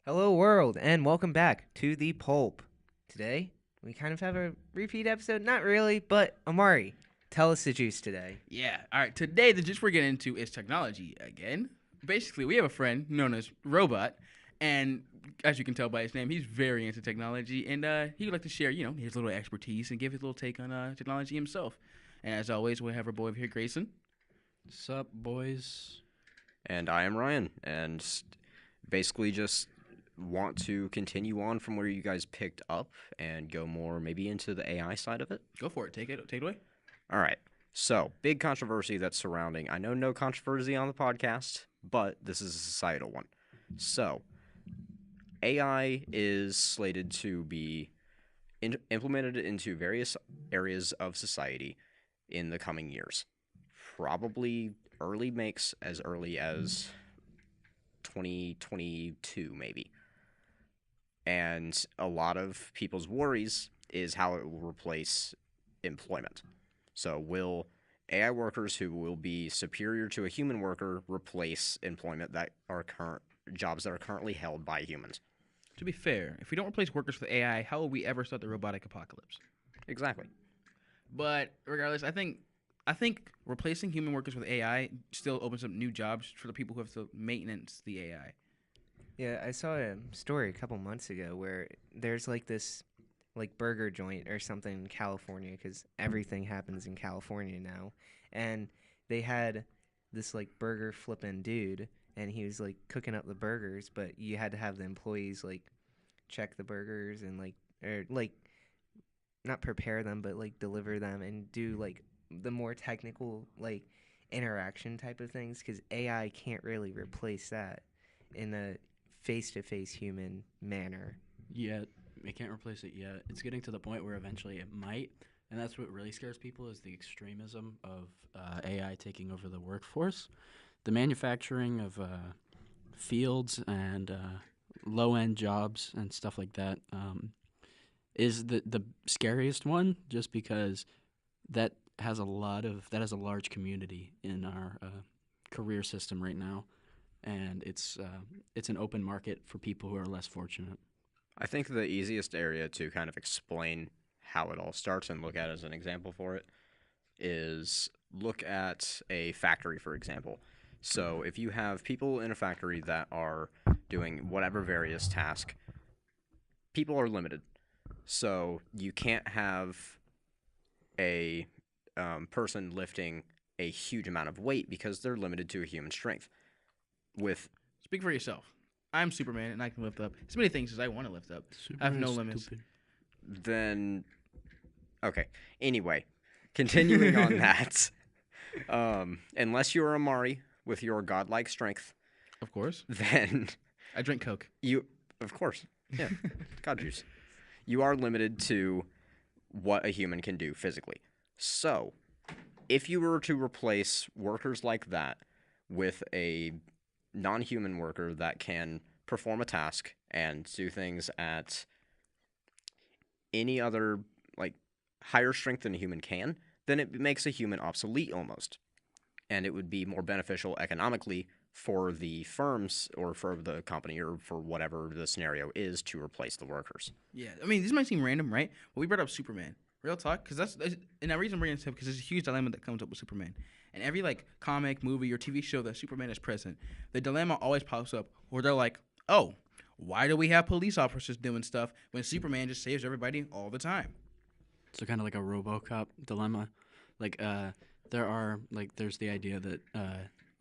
Hello, world, and welcome back to the Pulp. Today, we kind of have a repeat episode. Not really, but Amari, tell us the juice today. Yeah. All right. Today, the gist we're getting into is technology again. Basically, we have a friend known as Robot, and as you can tell by his name, he's very into technology, and he would like to share, his little expertise and give his little take on technology himself. And as always, we have our boy over here, Grayson. Sup, boys? And I am Ryan, and basically just want to continue on from where you guys picked up and go more maybe into the AI side of it. Go for it. Take it away. All right. So, big controversy that's surrounding. I know no controversy on the podcast, but this is a societal one. So, AI is slated to be implemented into various areas of society in the coming years. Probably early makes as early as 2022, maybe. And a lot of people's worries is how it will replace employment. So will AI workers who will be superior to a human worker replace employment that are jobs that are currently held by humans? To be fair, if we don't replace workers with AI, how will we ever start the robotic apocalypse? Exactly. But regardless, I think replacing human workers with AI still opens up new jobs for the people who have to maintenance the AI. Yeah, I saw a story a couple months ago where there's like this burger joint or something in California because everything happens in California now. And they had this like burger flipping dude and he was like cooking up the burgers, but you had to have the employees like check the burgers and not prepare them, but like deliver them and do like the more technical like interaction type of things because AI can't really replace that in a face-to-face human manner. Yet, it can't replace it yet. It's getting to the point where eventually it might, and that's what really scares people is the extremism of AI taking over the workforce. The manufacturing of fields and low-end jobs and stuff like that is the scariest one just because that has a large community in our career system right now. And it's an open market for people who are less fortunate. I think the easiest area to kind of explain how it all starts and look at as an example for it is look at a factory, for example. So if you have people in a factory that are doing whatever various task, people are limited. So you can't have a person lifting a huge amount of weight because they're limited to a human strength. Speak for yourself. I'm Superman, and I can lift up as many things as I want to lift up. I have no limits. Then, okay. Anyway, continuing on that, unless you're Amari with your godlike strength, Of course. then I drink Coke. of course, yeah, God juice. You are limited to what a human can do physically. So, if you were to replace workers like that with a non-human worker that can perform a task and do things at any other like higher strength than a human can, then it makes a human obsolete almost. And it would be more beneficial economically for the firms or for the company or for whatever the scenario is to replace the workers. Yeah, I mean, this might seem random, right? But we brought up Superman. Real talk, because that's and the reason I'm bringing this up because there's a huge dilemma that comes up with Superman. And every like comic, movie, or TV show that Superman is present, the dilemma always pops up where they're like, "Oh, why do we have police officers doing stuff when Superman just saves everybody all the time?" So kind of like a Robocop dilemma. Like there's the idea that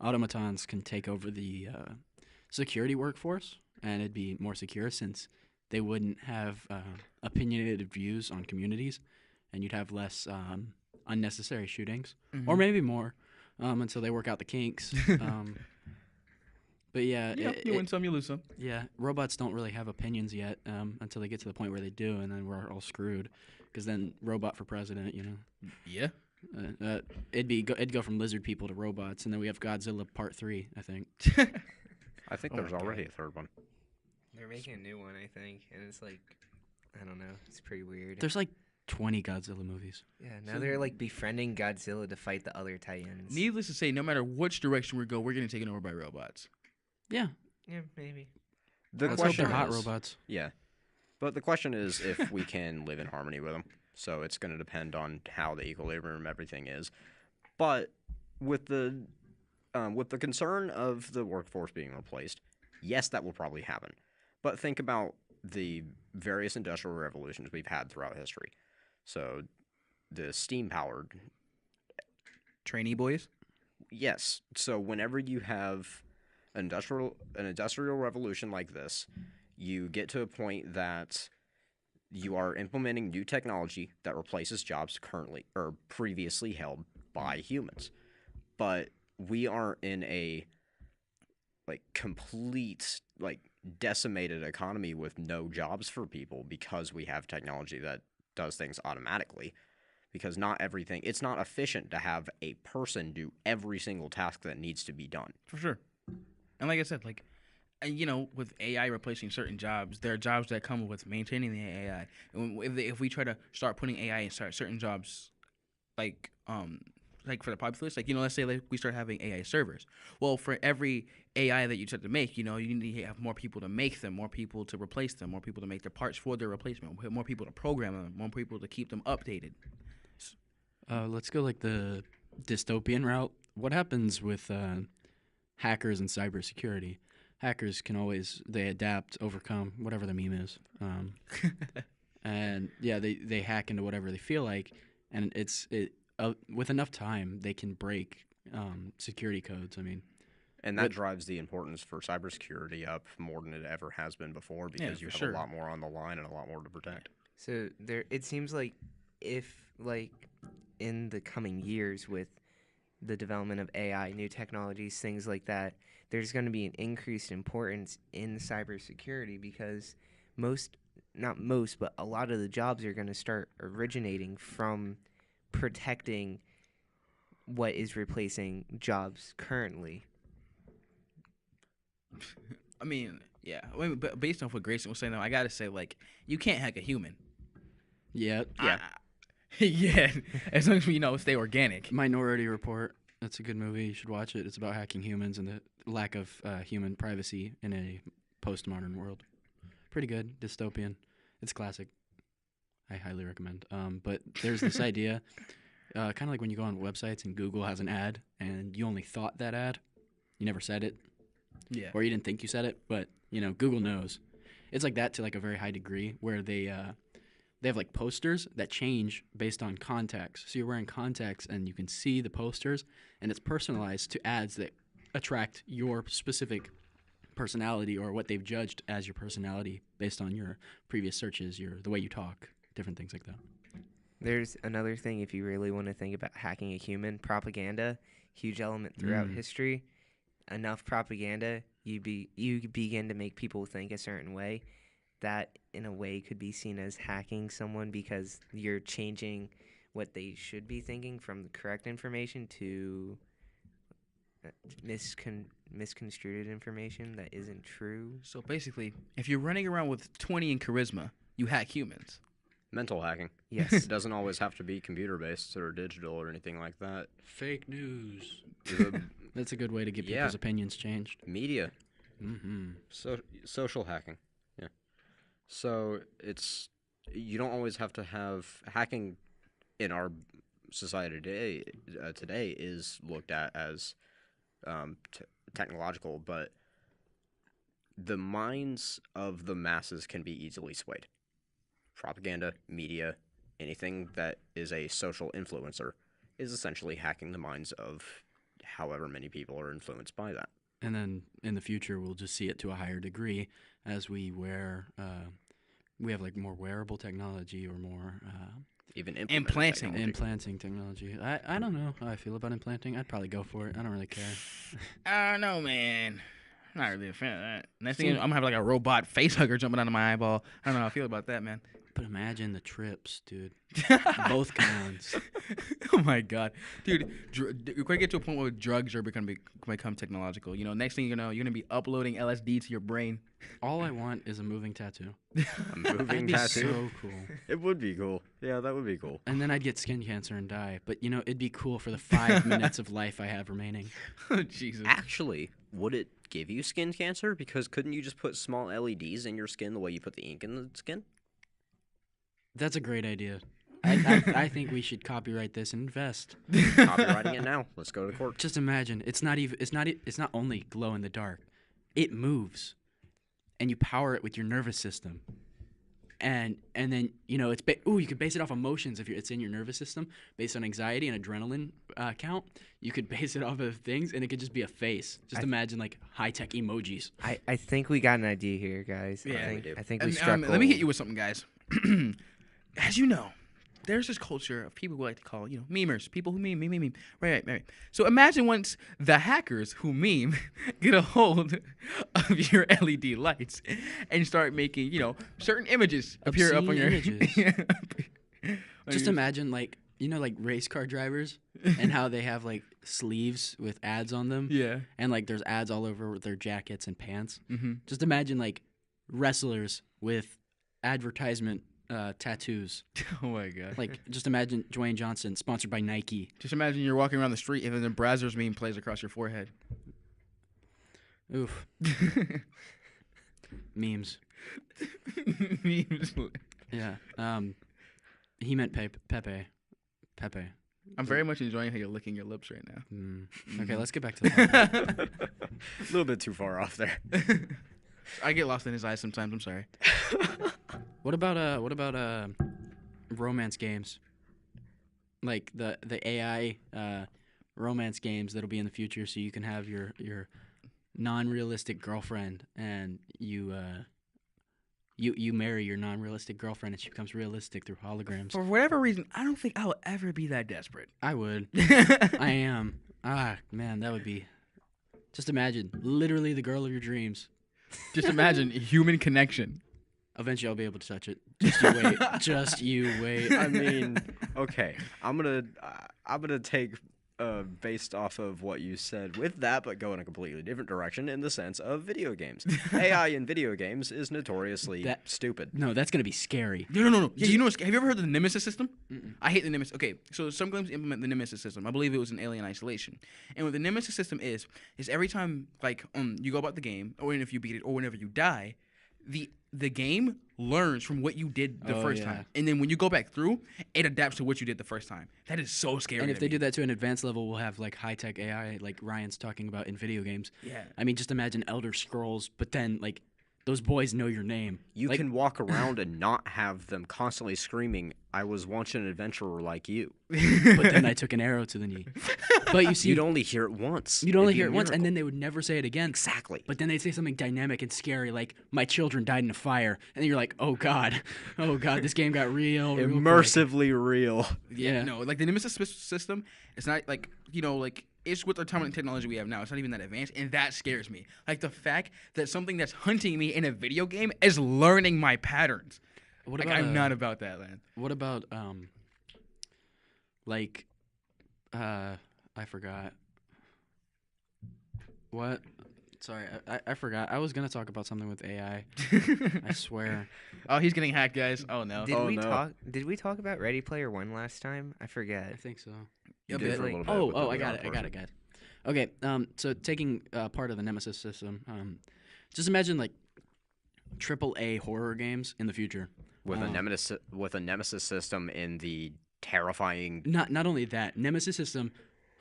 automatons can take over the security workforce, and it'd be more secure since they wouldn't have opinionated views on communities, and you'd have less unnecessary shootings, or maybe more, until they work out the kinks. But yeah, You win some, you lose some. yeah, robots don't really have opinions yet until they get to the point where they do, and then we're all screwed. Because then robot for president, Yeah. It'd go from lizard people to robots, and then we have Godzilla Part 3, I think. I think Oh there's my already a third one. They're making a new one, I think, and it's like, I don't know, it's pretty weird. There's like 20 Godzilla movies. Yeah, now they're like befriending Godzilla to fight the other Titans. Needless to say, no matter which direction we go, we're getting taken over by robots. Yeah. Yeah, maybe. The Let's hope question they're hot is, robots. yeah, but the question is if we can live in harmony with them. So it's going to depend on how the equilibrium of everything is. But with the concern of the workforce being replaced, yes, that will probably happen. But think about the various industrial revolutions we've had throughout history. So the steam powered, Trainee boys. yes. So whenever you have an industrial revolution like this, you get to a point that you are implementing new technology that replaces jobs currently or previously held by humans. But we aren't in a complete decimated economy with no jobs for people because we have technology that does things automatically. Because not everything, it's not efficient to have a person do every single task that needs to be done. For sure. And like I said, with AI replacing certain jobs, there are jobs that come with maintaining the AI. And if we try to start putting AI in certain jobs, like for the populace, let's say we start having AI servers. Well, for every AI that you start to make, you need to have more people to make them, more people to replace them, more people to make the parts for their replacement, more people to program them, more people to keep them updated. Let's go the dystopian route. What happens with hackers and cybersecurity? Hackers they adapt, overcome, whatever the meme is. And yeah, they hack into whatever they feel like, and with enough time, they can break security codes. I mean, and that drives the importance for cybersecurity up more than it ever has been before because you have a lot more on the line and a lot more to protect. So it seems like if in the coming years with the development of AI, new technologies, things like that, there's going to be an increased importance in cybersecurity because not most, but a lot of the jobs are going to start originating from protecting what is replacing jobs currently. I mean, yeah. But based off what Grayson was saying, though, I gotta say, you can't hack a human. Yeah. Yeah. As long as we stay organic. Minority Report. That's a good movie. You should watch it. It's about hacking humans and the lack of human privacy in a postmodern world. Pretty good. Dystopian. It's classic. I highly recommend. But there's this idea, kind of like when you go on websites and Google has an ad and you only thought that ad. You never said it. Yeah. Or you didn't think you said it, but, Google knows. It's like that to a very high degree where they have posters that change based on context. So you're wearing contacts and you can see the posters and it's personalized to ads that attract your specific personality or what they've judged as your personality based on your previous searches, the way you talk, different things like that. There's another thing if you really want to think about hacking a human, propaganda, huge element throughout history. Enough propaganda, you begin to make people think a certain way. That, in a way, could be seen as hacking someone because you're changing what they should be thinking from the correct information to misconstrued information that isn't true. So basically, if you're running around with 20 in charisma, you hack humans. Mental hacking. Yes. It doesn't always have to be computer-based or digital or anything like that. Fake news. The That's a good way to get people's opinions changed. media. Mm-hmm. Social hacking. Yeah. So you don't always have to have hacking in our society today is looked at as technological, but the minds of the masses can be easily swayed. Propaganda, media, anything that is a social influencer is essentially hacking the minds of however many people are influenced by that. And then in the future, we'll just see it to a higher degree as we we have more wearable technology or more Even implanting technology. I don't know how I feel about implanting. I'd probably go for it. I don't really care. I don't know, man. I'm not really a fan of that. Next thing I'm going to have a robot face hugger jumping out of my eyeball. I don't know how I feel about that, man. But imagine the trips, dude. Both kinds. Oh, my God. Dude, we're going to get to a point where drugs are going to become technological. Next thing you know, you're going to be uploading LSD to your brain. All I want is a moving tattoo. A That'd moving be tattoo. so cool. It would be cool. Yeah, that would be cool. And then I'd get skin cancer and die. But it'd be cool for the 5 minutes of life I have remaining. Oh, Jesus. Actually, would it give you skin cancer? Because couldn't you just put small LEDs in your skin the way you put the ink in the skin? That's a great idea. I think we should copyright this and invest. Copywriting it now. Let's go to court. Just imagine, it's not only glow in the dark. It moves. And you power it with your nervous system. And then, you could base it off emotions if it's in your nervous system, based on anxiety and adrenaline count. You could base it off of things, and it could just be a face. Just imagine, like, high-tech emojis. I think we got an idea here, guys. Yeah, we do. I think we struck Let me gold. hit you with something, guys. As you know, there's this culture of people who like to call, memers, people who meme. Right. So imagine once the hackers who meme get a hold of your LED lights and start making, certain images appear up on your Obscene on Just your- imagine, like race car drivers and how they have, like, sleeves with ads on them. Yeah. And, like, there's ads all over their jackets and pants. Mm-hmm. Just imagine, like, wrestlers with advertisement tattoos. Oh my god. Like, just imagine Dwayne Johnson, sponsored by Nike. Just imagine you're walking around the street and then the Brazzers meme plays across your forehead. Oof. Memes. Memes. Yeah. He meant Pepe. Pepe. I'm very much enjoying how you're licking your lips right now. Okay, let's get back to the topic. A little bit too far off there. I get lost in his eyes sometimes. I'm sorry. What about romance games? Like the AI romance games that'll be in the future, so you can have your non-realistic girlfriend, and you marry your non-realistic girlfriend, and she becomes realistic through holograms. For whatever reason, I don't think I will ever be that desperate. I would. I am. Man, that would be. Just imagine, literally the girl of your dreams. Just imagine human connection. Eventually, I'll be able to touch it. Just you wait. Just you wait. I mean, okay, I'm gonna take based off of what you said with that, but go in a completely different direction in the sense of video games. AI in video games is notoriously stupid. No, that's gonna be scary. No. Yeah, have you ever heard of the Nemesis System? I hate the Nemesis. Okay, so some games implement the Nemesis System. I believe it was in Alien Isolation. And what the Nemesis System is every time, like, you go about the game, or if you beat it, or whenever you die, the game learns from what you did the first time. And then when you go back through, it adapts to what you did the first time. That is so scary. And if they do that to an advanced level, we'll have, like, high-tech AI, like Ryan's talking about in video games. Yeah. I mean, just imagine Elder Scrolls, but then, like, those boys know your name. You Like, can walk around and not have them constantly screaming, "I was once an adventurer like you." but then I took an arrow to the knee. But you see, You'd only hear it once. you'd only It'd be hear a it once, and miracle. then they would never say it again. Exactly. But then they'd say something dynamic and scary, like, my children died in a fire. And then you're like, oh, God, this game got real quick. Immersively real. Yeah. No, like the Nemesis System, it's not like, it's with the time and technology we have now. It's not even that advanced, and that scares me. Like the fact that something that's hunting me in a video game is learning my patterns. What Like, about, I'm not about that, man. What about, I forgot. What? Sorry, I forgot. I was going to talk about something with AI. I swear. Oh, he's getting hacked, guys. Oh, no. Did we talk about Ready Player One last time? I forget. I think so. You A did bit. for a little bit Oh, with the I got it. VR I got it, portion. guys. Okay, so taking part of the Nemesis system, just imagine, like, AAA horror games in the future. With a Nemesis system in the terrifying. Not only that, Nemesis system,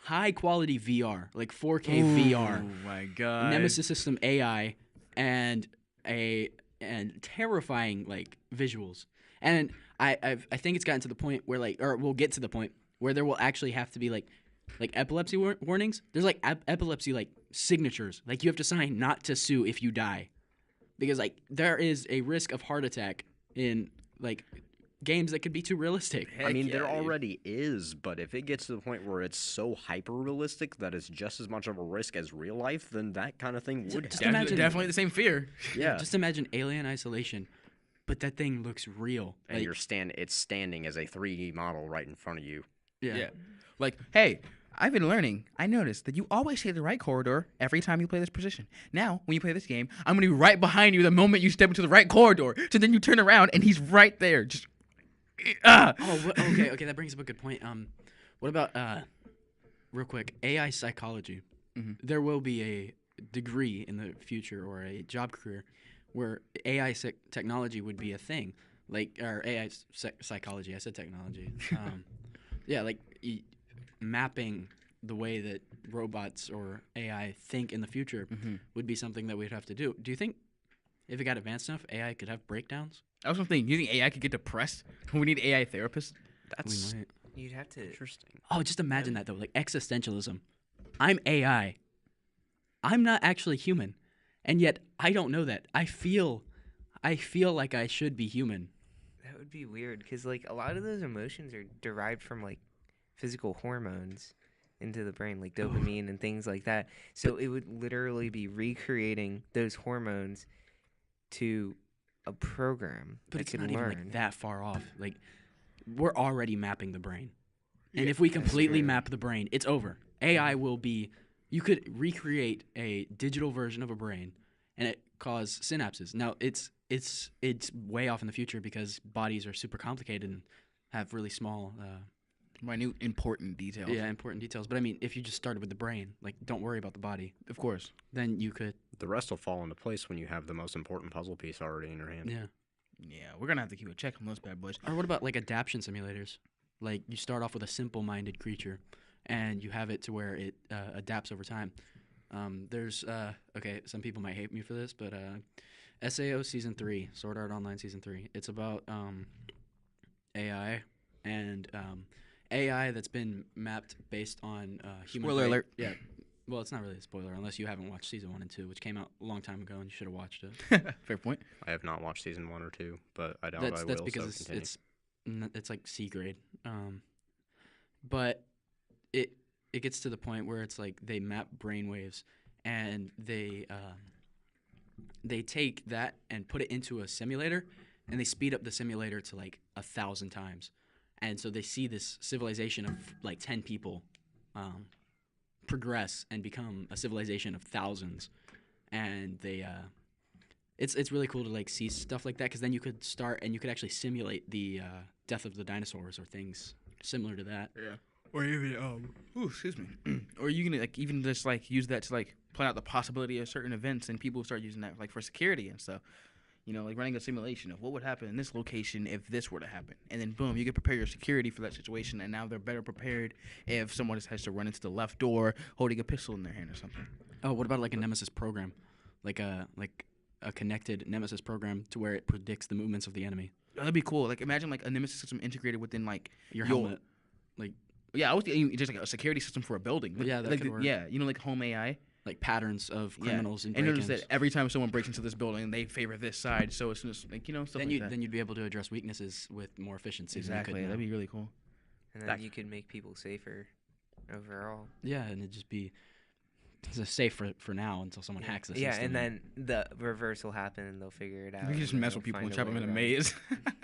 high quality VR, like 4K VR. Oh, my God. Nemesis system AI and terrifying, like, visuals. And I think it's gotten to the point where, like, or we'll get to the point where there will actually have to be like epilepsy warnings. There's like epilepsy, like, signatures. Like, you have to sign not to sue if you die, because, like, there is a risk of heart attack in, like, games that could be too realistic. I mean, there yeah, dude. already is, but if it gets to the point where it's so hyper realistic that it's just as much of a risk as real life, then that kind of thing would Just happen. imagine- Definitely the same fear. Yeah. Just imagine Alien Isolation, but that thing looks real. And Like, it's standing as a 3D model right in front of you. yeah. Like, hey, I've been learning. I noticed that you always say the right corridor every time you play this position. Now, when you play this game, I'm going to be right behind you the moment you step into the right corridor. So then you turn around and he's right there. Just Okay, that brings up a good point. What about real quick, AI psychology? There will be a degree in the future or a job career where AI technology would be a thing, like or AI psychology. I said technology. Yeah, like mapping the way that robots or AI think in the future would be something that we'd have to do. Do you think if it got advanced enough, AI could have breakdowns? I was thinking, you think AI could get depressed? We need AI therapists. That's We might. You'd have to. interesting. Oh, just imagine that though, like existentialism. I'm AI. I'm not actually human, and yet I don't know that. I feel like I should be human. That would be weird because like a lot of those emotions are derived from like physical hormones into the brain, like dopamine and things like that. So it would literally be recreating those hormones to a program But that it's could not learn. even like that far off. Like we're already mapping the brain, and Yeah, if we that's completely true. map the brain, it's over. AI will be. You could recreate a digital version of a brain, and it cause synapses. Now it's way off in the future because bodies are super complicated and have really small. Minute important details. Yeah, important details. But I mean, if you just started with the brain, like don't worry about the body, Of course. then you could. The rest will fall into place when you have the most important puzzle piece already in your hand. Yeah. Yeah, we're going to have to keep a check on those bad boys. Or what about like adaptation simulators? Like you start off with a simple-minded creature, and you have it to where it adapts over time. There's okay, some people might hate me for this, but SAO Season 3, Sword Art Online Season 3. It's about AI and AI that's been mapped based on human. Spoiler alert. Yeah. Well, it's not really a spoiler unless you haven't watched Season 1 and 2, which came out a long time ago, and you should have watched it. Fair point. I have not watched season 1 or 2, but I doubt That's I will. because So continue. it's like C grade. But it gets to the point where it's like they map brainwaves and they take that and put it into a simulator and they speed up the simulator to like 1,000 times, and so they see this civilization of like 10 people progress and become a civilization of thousands, and they it's really cool to like see stuff like that because then you could start and you could actually simulate the death of the dinosaurs or things similar to that. Yeah. Or even excuse me. Or you can like even just like use that to like plan out the possibility of certain events, and people start using that like for security and stuff. You know, like running a simulation of what would happen in this location if this were to happen, and then boom, you can prepare your security for that situation, and now they're better prepared if someone just has to run into the left door holding a pistol in their hand or something. Oh, what about like a Nemesis program, like a connected Nemesis program to where it predicts the movements of the enemy? That'd be cool. Like imagine like a Nemesis system integrated within like Your helmet, like yeah, I was thinking just like a security system for a building. Like, Yeah, that like could work. Yeah, you know, like home AI. like patterns of criminals and and break-ins. notice that every time someone breaks into this building, they favor this side. So as soon as like stuff then like you that. then you'd be able to address weaknesses with more efficiency. Exactly, Than you could that'd now. be really cool. And then That- you could make people safer overall. Yeah, and it'd just be it's safe for now until someone hacks the Yeah, system. and then the reverse will happen and they'll figure it out. We can just and mess they'll with people find and trap way them in a around. maze.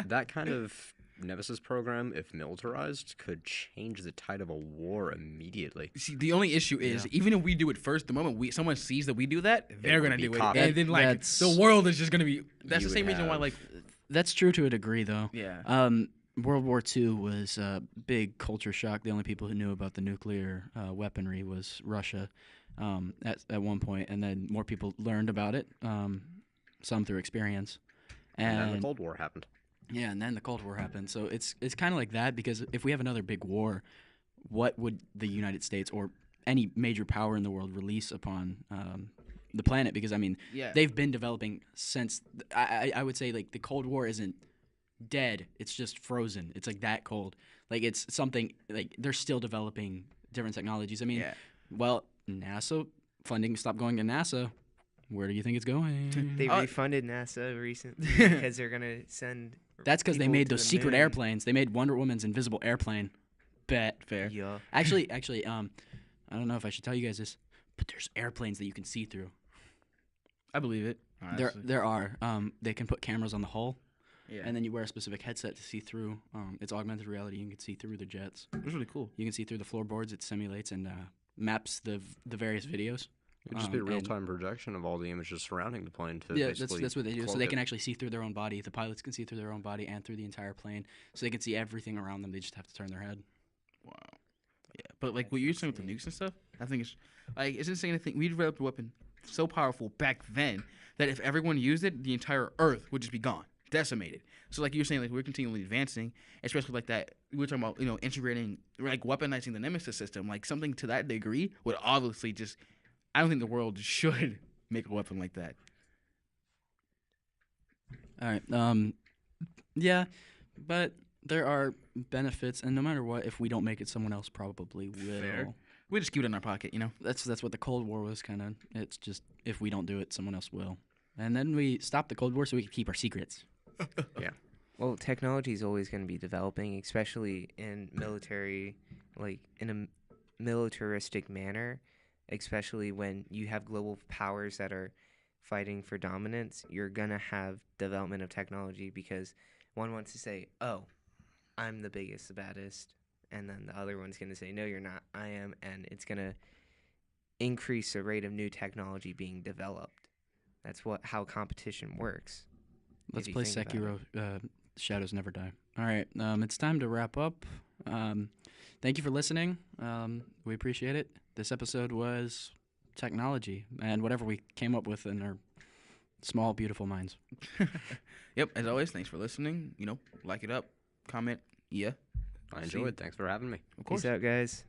That kind of Nemesis program, if militarized, could change the tide of a war immediately. See, the only issue is even if we do it first, the moment someone sees that we do that, they're would gonna be do it, copied. and then like That's- the world is just gonna be. That's You the same would reason why have- like That's true to a degree, though. yeah. World War II was a big culture shock. The only people who knew about the nuclear weaponry was Russia at one point, and then more people learned about it, some through experience. And then the Cold War happened. Yeah, and then the Cold War happened. So it's kind of like that because if we have another big war, what would the United States or any major power in the world release upon the planet? Because I mean, Yeah. they've been developing since. I would say like the Cold War isn't dead; it's just frozen. It's like that cold. Like it's something like they're still developing different technologies. I mean, Yeah. well, NASA funding stopped going to NASA. Where do you think it's going? They Oh. refunded NASA recently because they're gonna send. That's because they people made to those the secret moon. airplanes. They made Wonder Woman's invisible airplane. Bet. Fair. Yeah. Actually, I don't know if I should tell you guys this, but there's airplanes that you can see through. I believe it. There honestly. are. They can put cameras on the hull, Yeah. And then you wear a specific headset to see through. It's augmented reality. You can see through the jets. It's really cool. You can see through the floorboards. It simulates and maps the various videos. It would just be a and- real-time projection of all the images surrounding the plane to Yeah, basically that's what they do. So cloak they it. can actually see through their own body. The pilots can see through their own body and through the entire plane. So they can see everything around them. They just have to turn their head. Wow. Yeah, but like what you're saying with the nukes and stuff, I think it's like it's insane to think we developed a weapon so powerful back then that if everyone used it, the entire Earth would just be gone, decimated. So like you're saying, like we're continually advancing, especially like that. We were talking about integrating, like weaponizing the Nemesis system, like something to that degree would obviously just. I don't think the world should make a weapon like that. All right. Yeah, but there are benefits, and no matter what, if we don't make it, someone else probably will. Fair. We just keep it in our pocket, That's what the Cold War was kind of. It's just if we don't do it, someone else will. And then we stop the Cold War so we can keep our secrets. Well, technology is always going to be developing, especially in military, like in a militaristic manner, especially when you have global powers that are fighting for dominance. You're going to have development of technology because one wants to say, oh, I'm the biggest, the baddest. And then the other one's going to say, no, you're not, I am. And it's going to increase the rate of new technology being developed. That's how competition works. Let's you play think about Sekiro. Shadows Never Die. All right. It's time to wrap up. Thank you for listening. We appreciate it. This episode was technology and whatever we came up with in our small, beautiful minds. Yep. As always, thanks for listening. Like it up, comment. Yeah. I enjoyed. Thanks for having me. Of course. Peace out, guys.